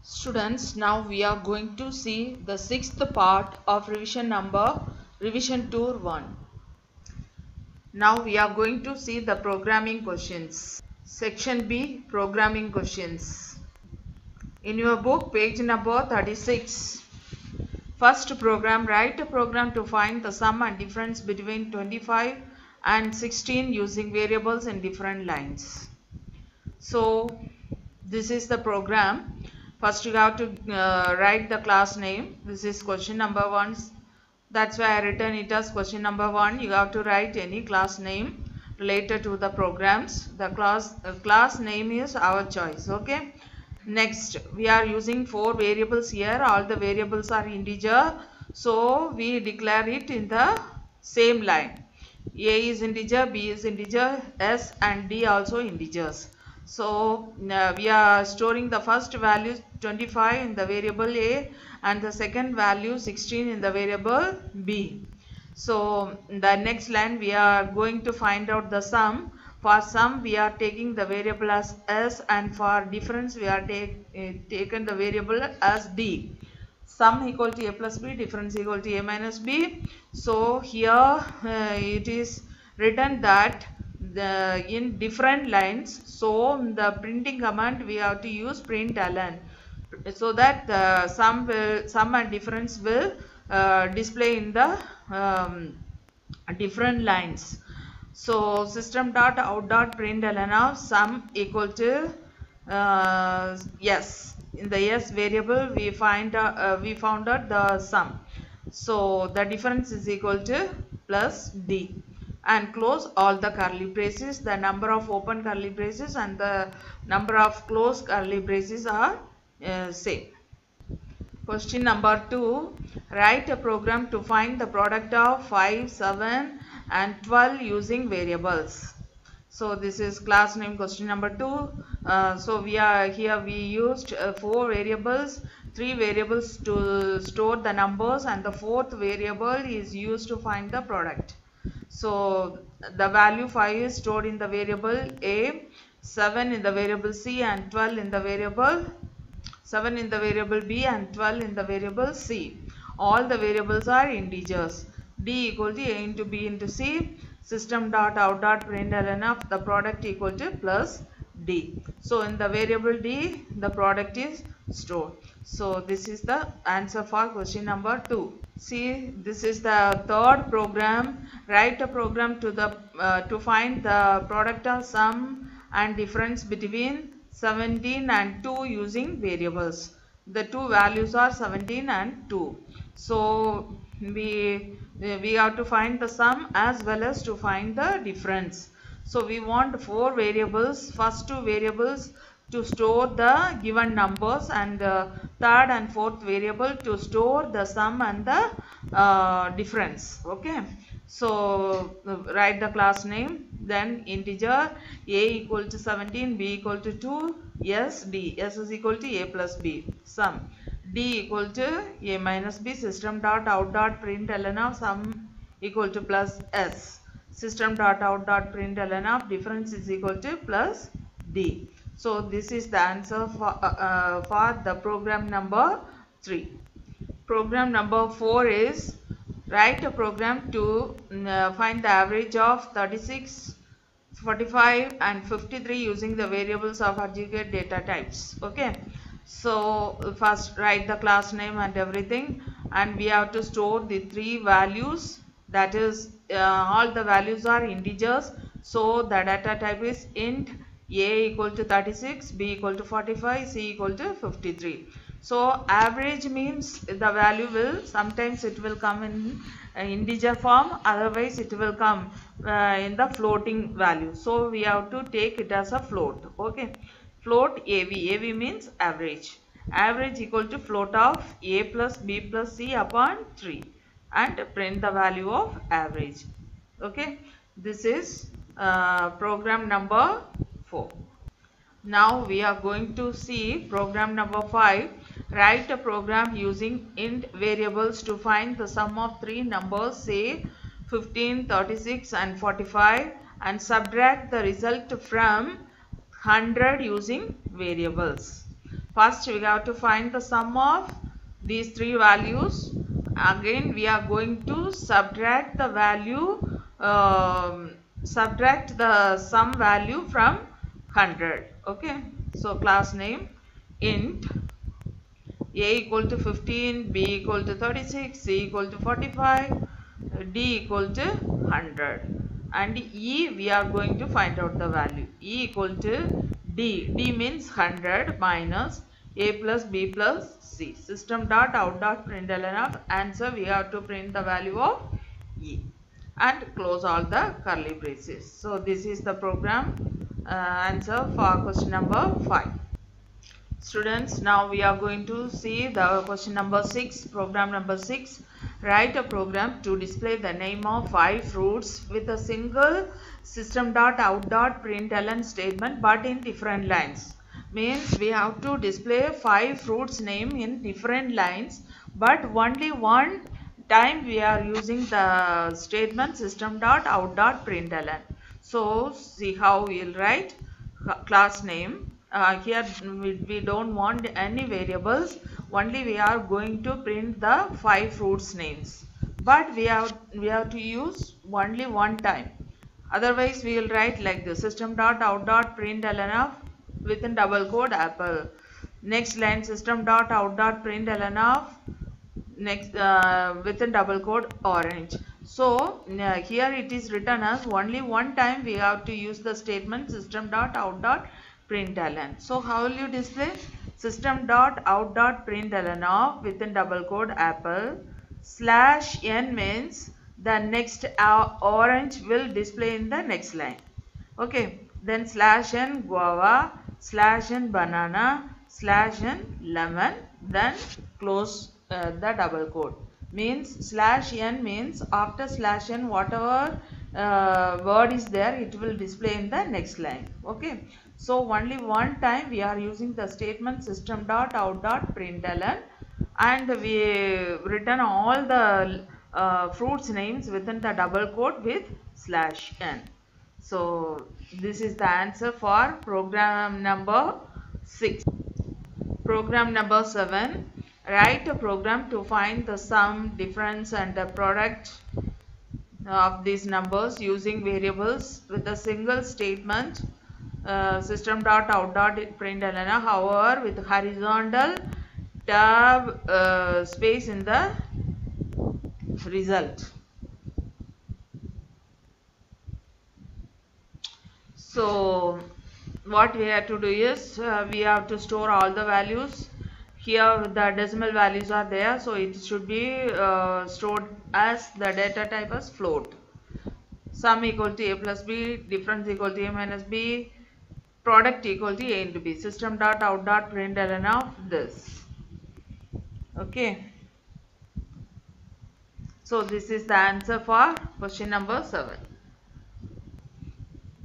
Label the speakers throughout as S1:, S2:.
S1: Students, now we are going to see the sixth part of revision tour 1. Now we are going to see the programming questions. Section B, programming questions. In your book, page number 36. First program, write a program to find the sum and difference between 25 and 16 using variables in different lines. So this is the program. First you have to write the class name. This is question number 1. That's why I written it as question number 1. You have to write any class name related to the programs. The class name is our choice. Okay. Next, we are using 4 variables here. All the variables are integer. So we declare it in the same line. A is integer, B is integer, S and D also integers. So we are storing the first value 25 in the variable A and the second value 16 in the variable B. So the next line we are going to find out the sum. For sum we are taking the variable as S, and for difference we are taken the variable as D. Sum equal to A plus B, difference equal to A minus B. So here it is written that in different lines. So the printing command we have to use println, so that the sum and difference will display in the different lines. So system.out.println of sum equal to yes. In the yes variable we found out the sum. So the difference is equal to plus D, and close all the curly braces. The number of open curly braces and the number of closed curly braces are same. Question number 2. Write a program to find the product of 5, 7 and 12 using variables. So this is class name question number 2. So we used 4 variables, 3 variables to store the numbers, and the 4th variable is used to find the product. So the value 5 is stored in the variable A, 7 in the variable C and 12 in the variable 7 in the variable B and 12 in the variable C. All the variables are integers. D equal to A into B into C. System.out.println of the product equal to plus D. So in the variable D, the product is stored. So this is the answer for question number 2. See, this is the third program. Write a program to find the product of sum and difference between 17 and 2 using variables. The two values are 17 and 2. So we have to find the sum as well as to find the difference. So we want 4 variables, first 2 variables to store the given numbers, and third and fourth variable to store the sum and the difference. Okay. So write the class name, then integer A equal to 17, B equal to 2, S, D. S is equal to A plus B. Sum. D equal to A minus B. System.out.println of sum equal to plus S. System.out.println of difference is equal to plus D. So this is the answer for the program number 3. Program number 4 is write a program to find the average of 36, 45 and 53 using the variables of aggregate data types. Okay. So first write the class name and everything, and we have to store the 3 values, that is all the values are integers. So the data type is int A equal to 36, B equal to 45, C equal to 53. So average means the value will, sometimes it will come in integer form, otherwise it will come in the floating value. So we have to take it as a float. Okay. Float AV. AV means average. Average equal to float of A plus B plus C upon 3, and print the value of average. Okay. This is program number 4. Now we are going to see program number 5. Write a program using int variables to find the sum of 3 numbers, say 15, 36 and 45, and subtract the result from 100 using variables. first we have to find the sum of these three values. Again we are going to subtract the value, subtract the sum value from 100. Okay, so class name int a equal to 15, b equal to 36, c equal to 45, d equal to 100, and e we are going to find out the value. E equal to d means 100 minus a plus b plus c. System dot out dot println of answer, we have to print the value of e and close all the curly braces. So this is the program answer for question number 5. Students, now we are going to see the question number 6, program number 6. Write a program to display the name of 5 fruits with a single system.out.println statement but in different lines. Means we have to display 5 fruits name in different lines, but only one time we are using the statement system.out.println. So see how we will write class name. Here we don't want any variables, only we are going to print the 5 fruits names, but we have to use only one time. Otherwise we will write like this: system.out.println of within double quote apple. Next line system.out.println of next within double quote orange. So here it is written as only one time we have to use the statement system.out.println. So how will you display? System.out.println of within double quote apple slash n means the next orange will display in the next line. Okay, then slash n guava, slash n banana, slash n lemon, then close the double quote. Means slash n means after slash n whatever word is there, it will display in the next line. Okay, so only one time we are using the statement system.out.println, and we written all the fruits names within the double quote with slash n. So this is the answer for program number 6. Program number 7. Write a program to find the sum, difference and the product of these numbers using variables with a single statement system.out.println, however with horizontal tab space in the result. So what we have to do is we have to store all the values. Here the decimal values are there, so it should be stored as the data type as float. Sum equal to a plus b, difference equal to a minus b, product equal to a into b. System.out.println of this. Okay. So this is the answer for question number 7.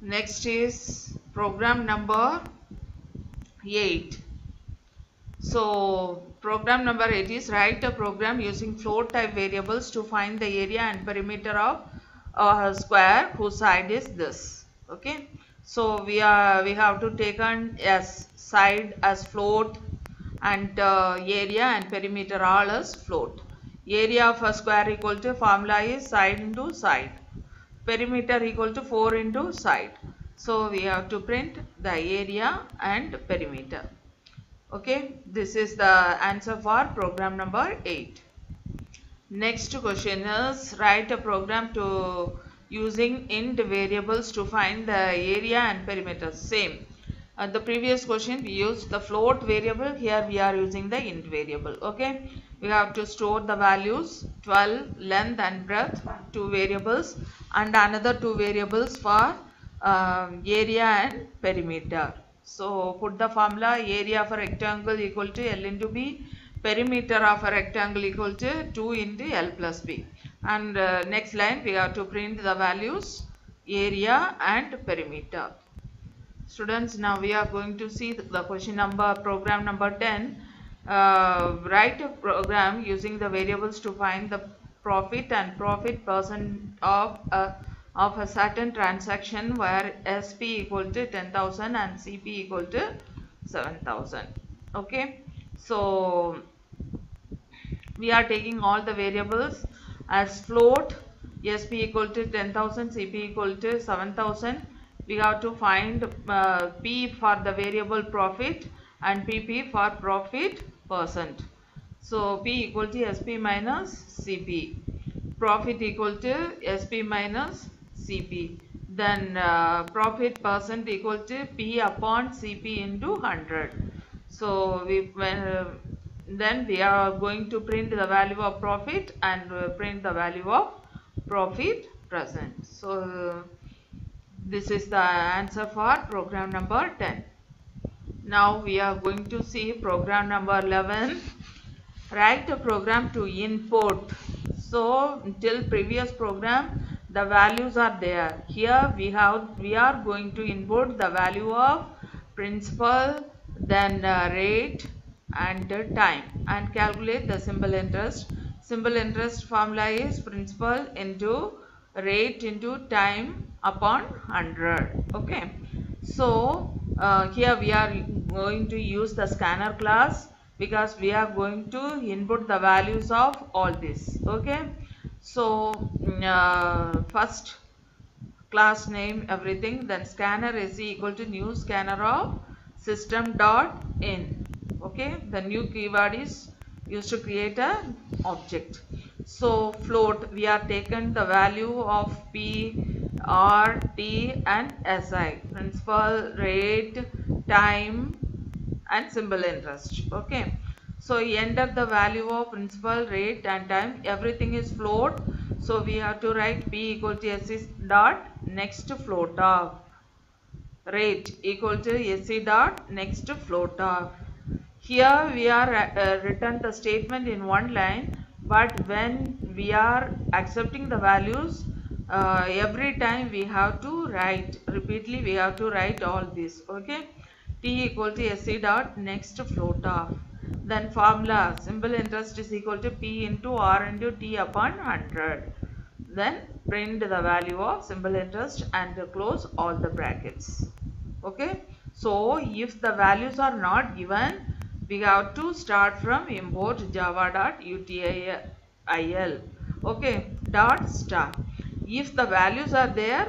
S1: Next is program number 8. So program number 8 is write a program using float type variables to find the area and perimeter of a square whose side is this. Okay. So we have to take on as side as float and area and perimeter all as float. Area of a square equal to formula is side into side. Perimeter equal to 4 into side. So we have to print the area and perimeter. Okay, this is the answer for program number 8. Next question is write a program to using int variables to find the area and perimeter. Same. The previous question we used the float variable, here we are using the int variable. Okay, we have to store the values 12, length and breadth, 2 variables, and another 2 variables for area and perimeter. So put the formula: area of a rectangle equal to L into B, perimeter of a rectangle equal to 2 into L plus B. And next line we have to print the values area and perimeter. Students, now we are going to see the question number program number 10. Write a program using the variables to find the profit and profit percent of a certain transaction where SP equal to 10,000 and CP equal to 7,000. Okay, so we are taking all the variables as float. SP equal to 10,000, CP equal to 7,000. We have to find P for the variable profit and PP for profit percent. So P equal to SP minus CP. Profit equal to SP minus CP. Then profit percent equal to P upon CP into 100. So then we are going to print the value of profit and print the value of profit present. So this is the answer for program number 10. Now we are going to see program number 11. Write a program to input. So till previous program the values are there. Here we are going to input the value of principal, then rate and time, and calculate the simple interest. Simple interest formula is principal into rate into time upon 100. Okay, so here we are going to use the scanner class because we are going to input the values of all this. Okay, so first class name everything, then scanner is equal to new scanner of system dot in. Okay, the new keyword is used to create a object. So float, we are taken the value of P, R, T and SI, principal, rate, time and simple interest. Okay, so enter the value of principal, rate and time. Everything is float, so we have to write P equal to SC dot next float of, rate equal to SC dot next float of. Here we are written the statement in one line, but when we are accepting the values, every time we have to write repeatedly, we have to write all this. Okay, T equal to SC dot next float of. Then formula, simple interest is equal to P into R into T upon 100. Then print the value of simple interest and close all the brackets. Okay, so if the values are not given, we have to start from import java.util. Okay, dot star. If the values are there,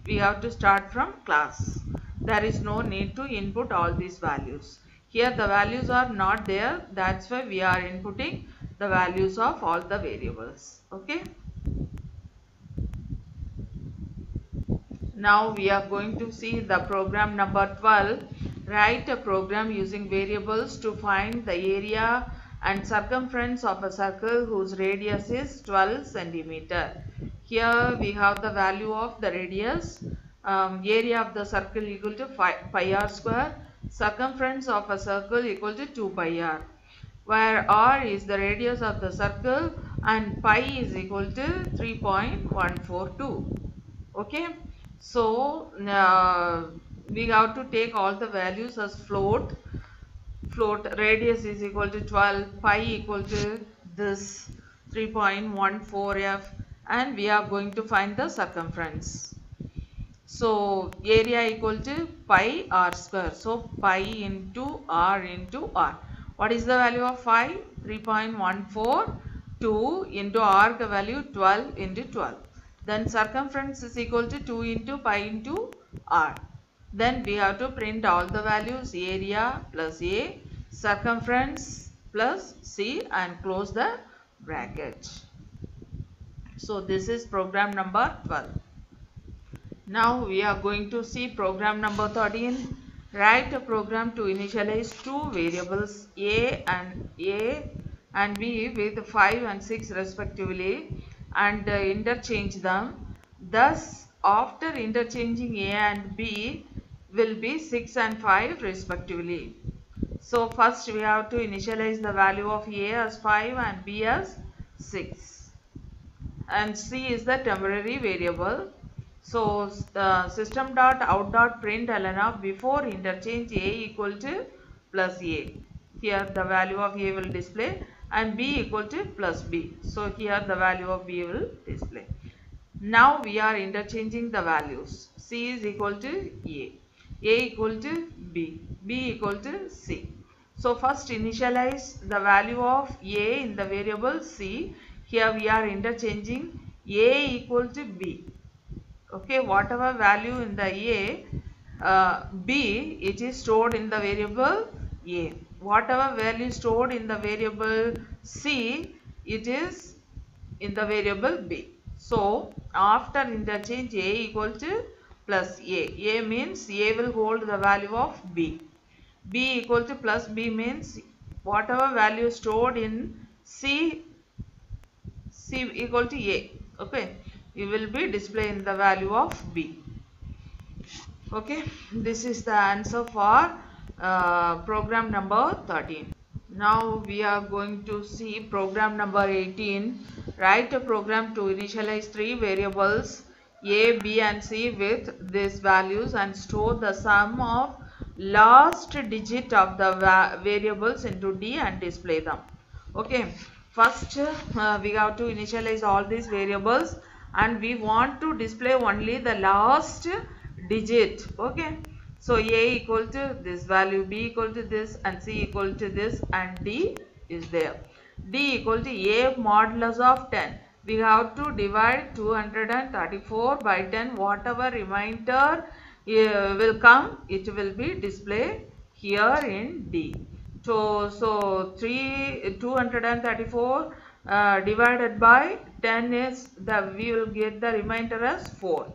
S1: we have to start from class. There is no need to input all these values. Here the values are not there, that's why we are inputting the values of all the variables. Okay, now we are going to see the program number 12. Write a program using variables to find the area and circumference of a circle whose radius is 12 centimeter. Here we have the value of the radius. Area of the circle equal to pi r square. Circumference of a circle equal to 2 pi r, where r is the radius of the circle and pi is equal to 3.142. Okay, so we have to take all the values as float. Float radius is equal to 12, pi equal to this 3.14 f, and we are going to find the circumference. So area equal to pi r square. So pi into r into r. What is the value of phi? 3.14. 2 into r the value 12 into 12. Then circumference is equal to 2 into pi into r. Then we have to print all the values, area plus a, circumference plus c, and close the bracket. So this is program number 12. Now we are going to see program number 13. Write a program to initialize two variables a and b with 5 and 6 respectively and interchange them. Thus, after interchanging a and b will be 6 and 5 respectively. So first we have to initialize the value of a as 5 and b as 6. And c is the temporary variable. So system.out.println before interchange a equal to plus a. Here the value of a will display and b equal to plus b. So here the value of b will display. Now we are interchanging the values. C is equal to a equal to b, b equal to c. So first initialize the value of a in the variable c. Here we are interchanging a equal to b. Okay, whatever value in the a, b, it is stored in the variable a. Whatever value stored in the variable c, it is in the variable b. So after interchange a equal to plus a means a will hold the value of b. B equal to plus b means whatever value stored in c equal to a. Okay, we will be displaying the value of b. Okay, this is the answer for program number 13. Now we are going to see program number 18. Write a program to initialize three variables a, b and c with these values and store the sum of last digit of the variables into d and display them. Okay, first we have to initialize all these variables and we want to display only the last digit. Okay, so a equal to this value, b equal to this and c equal to this and d is there. D equal to a modulus of 10. We have to divide 234 by 10. Whatever remainder will come, it will be displayed here in D. So 234 divided by 10 is we will get the remainder as 4.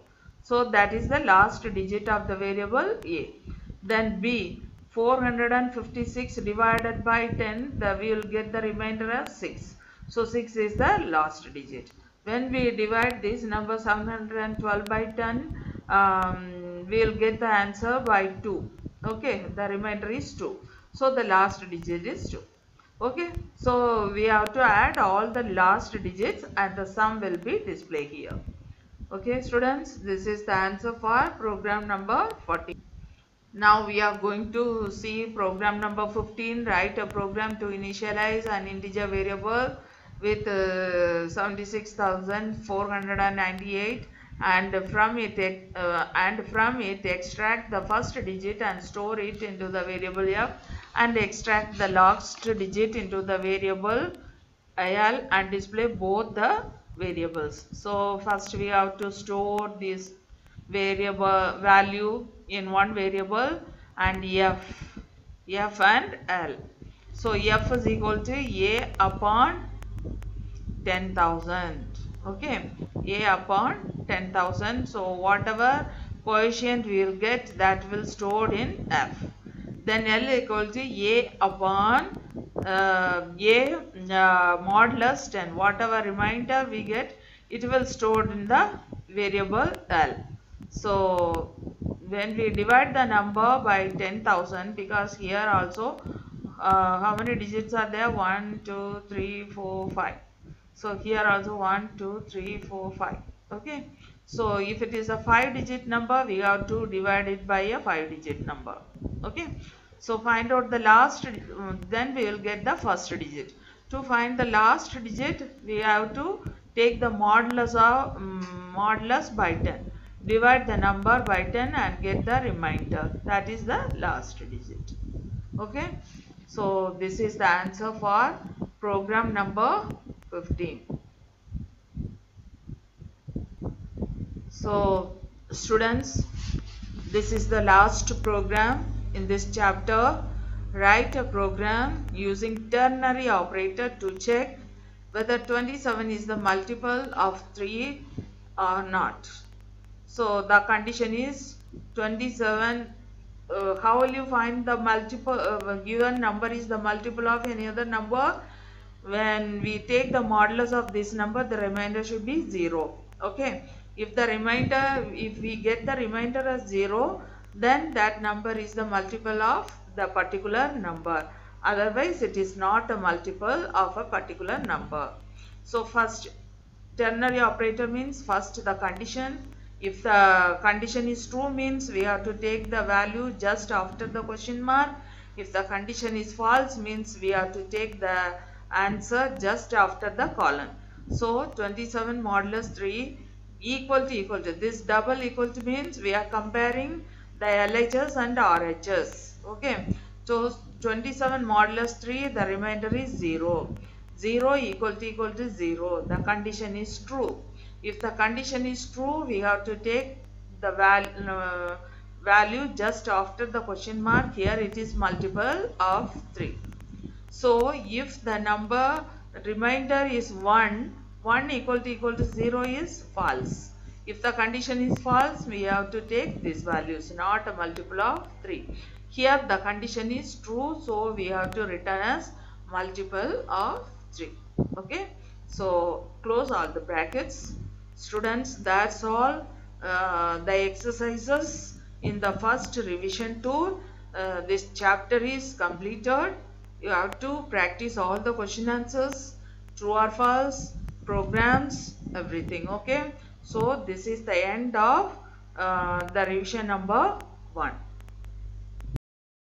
S1: So that is the last digit of the variable a. Then b, 456 divided by 10, we will get the remainder as 6. So 6 is the last digit. When we divide this number 712 by 10, we will get the answer by 2. Okay, the remainder is 2. So the last digit is 2. Okay, so we have to add all the last digits and the sum will be displayed here. Okay students, this is the answer for program number 14. Now we are going to see program number 15. Write a program to initialize an integer variable with 76,498 and from it extract the first digit and store it into the variable f and extract the last digit into the variable al and display both the variables. So first we have to store this variable value in one variable and f and l. So f is equal to a upon 10,000. Okay, a upon 10,000. So whatever coefficient we will get, that will stored in f. Then l equal to a upon modulus 10. Whatever remainder we get, it will stored in the variable l. So when we divide the number by 10,000, because here also how many digits are there? 1, 2, 3, 4, 5. So here also 1, 2, 3, 4, 5. Okay. So if it is a 5-digit number, we have to divide it by a 5-digit number. Okay. So find out the last, then we will get the first digit. To find the last digit, we have to take the modulus by 10. Divide the number by 10 and get the remainder. That is the last digit. Okay. So this is the answer for program number 15. So students, this is the last program in this chapter. Write a program using ternary operator to check whether 27 is the multiple of 3 or not. So the condition is 27. How will you find the multiple? Given number is the multiple of any other number. When we take the modulus of this number, the remainder should be 0. Okay. If we get the remainder as 0, then that number is the multiple of the particular number. Otherwise, it is not a multiple of a particular number. So first, ternary operator means first the condition. If the condition is true, means we have to take the value just after the question mark. If the condition is false, means we have to take the answer just after the colon. So 27 modulus 3 equal to this double equal to means we are comparing the LHS and RHS. Okay. So 27 modulus 3, the remainder is 0. 0 equal to 0. The condition is true. If the condition is true, we have to take the value just after the question mark. Here it is multiple of 3. So if the number remainder is 1, 1 equal to 0 is false. If the condition is false, we have to take these values, not a multiple of 3. Here the condition is true, so we have to return as multiple of 3. Okay. So close all the brackets. Students, that's all the exercises in the first revision tool. This chapter is completed. You have to practice all the question answers, true or false, programs, everything. Okay. So this is the end of the revision number 1.